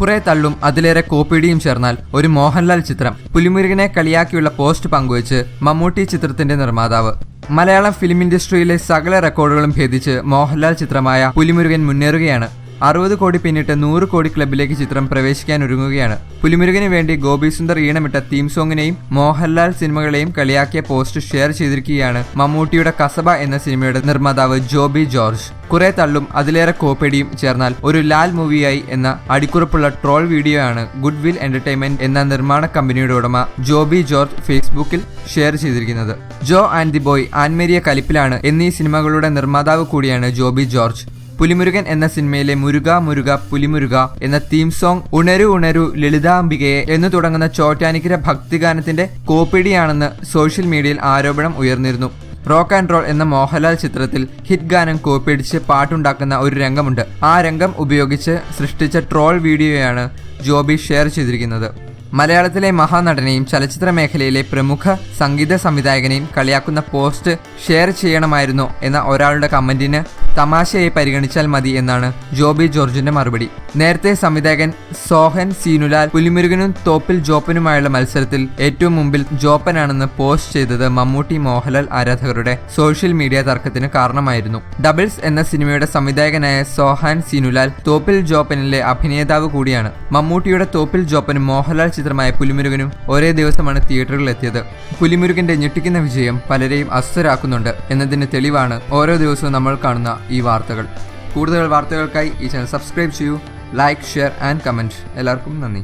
കുറെ തള്ളും അതിലേറെ കോപ്പിടിയും ചേർന്നാൽ ഒരു മോഹൻലാൽ ചിത്രം. പുലിമുരുകനെ കളിയാക്കിയുള്ള പോസ്റ്റ് പങ്കുവച്ച് മമ്മൂട്ടി ചിത്രത്തിന്റെ നിർമ്മാതാവ്. മലയാളം ഫിലിം ഇൻഡസ്ട്രിയിലെ സകല റെക്കോർഡുകളും ഭേദിച്ച് മോഹൻലാൽ ചിത്രമായ പുലിമുരുകൻ മുന്നേറുകയാണ്. 60 കോടി പിന്നിട്ട് 100 കോടി ക്ലബിലേക്ക് ചിത്രം പ്രവേശിക്കാനൊരുങ്ങുകയാണ്. പുലിമുരുകന് വേണ്ടി ഗോപി സുന്ദർ ഈണമിട്ട തീം സോങ്ങിനെയും മോഹൻലാൽ സിനിമകളെയും കളിയാക്കിയ പോസ്റ്റ് ഷെയർ ചെയ്തിരിക്കുകയാണ് മമ്മൂട്ടിയുടെ കസബ എന്ന സിനിമയുടെ നിർമ്മാതാവ് ജോബി ജോർജ്. കുറെ തള്ളും അതിലേറെ കോപ്പടിയും ചേർന്നാൽ ഒരു ലാൽ മൂവിയായി എന്ന അടിക്കുറിപ്പുള്ള ട്രോൾ വീഡിയോ ആണ് ഗുഡ് വിൽ എന്റർടൈൻമെന്റ് എന്ന നിർമ്മാണ കമ്പനിയുടെ ഉടമ ജോബി ജോർജ് ഫേസ്ബുക്കിൽ ഷെയർ ചെയ്തിരിക്കുന്നത്. ജോ ആൻഡ് ദി ബോയ്, ആൻമേരിയ കലിപ്പിലാണ് എന്നീ സിനിമകളുടെ നിർമ്മാതാവ് കൂടിയാണ് ജോബി ജോർജ്. പുലിമുരുകൻ എന്ന സിനിമയിലെ മുരുക മുരുക പുലിമുരുക എന്ന തീം സോങ് ഉണരു ഉണരു ലളിതാംബികയെ എന്ന് തുടങ്ങുന്ന ചോറ്റാനിക്കര ഭക്തിഗാനത്തിന്റെ കോപ്പിടിയാണെന്ന് സോഷ്യൽ മീഡിയയിൽ ആരോപണം ഉയർന്നിരുന്നു. റോക്ക് ആൻഡ് റോൾ എന്ന മോഹൻലാൽ ചിത്രത്തിൽ ഹിറ്റ് ഗാനം കോപ്പിയടിച്ച് പാട്ടുണ്ടാക്കുന്ന ഒരു രംഗമുണ്ട്. ആ രംഗം ഉപയോഗിച്ച് സൃഷ്ടിച്ച ട്രോൾ വീഡിയോയാണ് ജോബി ഷെയർ ചെയ്തിരിക്കുന്നത്. മലയാളത്തിലെ മഹാനടനെയും ചലച്ചിത്ര മേഖലയിലെ പ്രമുഖ സംഗീത സംവിധായകനെയും കളിയാക്കുന്ന പോസ്റ്റ് ഷെയർ ചെയ്യണമായിരുന്നോ എന്ന ഒരാളുടെ കമന്റിന് തമാശയായി പരിഗണിച്ചാൽ മതി എന്നാണ് ജോബി ജോർജിന്റെ മറുപടി. നേരത്തെ സംവിധായകൻ സോഹൻ സീനുലാൽ പുലിമുരുകനും തോപ്പിൽ ജോപ്പനുമായുള്ള മത്സരത്തിൽ ഏറ്റവും മുമ്പിൽ ജോപ്പനാണെന്ന് പോസ്റ്റ് ചെയ്തത് മമ്മൂട്ടി മോഹൻലാൽ ആരാധകരുടെ സോഷ്യൽ മീഡിയ തർക്കത്തിന് കാരണമായിരുന്നു. ഡബിൾസ് എന്ന സിനിമയുടെ സംവിധായകനായ സോഹാൻ സീനുലാൽ തോപ്പിൽ ജോപ്പനിലെ അഭിനേതാവ് കൂടിയാണ്. മമ്മൂട്ടിയുടെ തോപ്പിൽ ജോപ്പനും മോഹൻലാൽ ചിത്രമായ പുലിമുരുകനും ഒരേ ദിവസമാണ് തിയേറ്ററുകളിലെത്തിയത്. പുലിമുരുകന്റെ ഞെട്ടിക്കുന്ന വിജയം പലരെയും അസ്വസ്ഥരാക്കുന്നുണ്ട് എന്നതിന് തെളിവാണ് ഓരോ ദിവസവും നമ്മൾ കാണുന്ന ഈ വാർത്തകൾ. കൂടുതൽ വാർത്തകൾക്കായി ഈ ചാനൽ സബ്സ്ക്രൈബ് ചെയ്യൂ, ലൈക്ക്, ഷെയർ ആൻഡ് കമന്റ്. എല്ലാവർക്കും നന്ദി.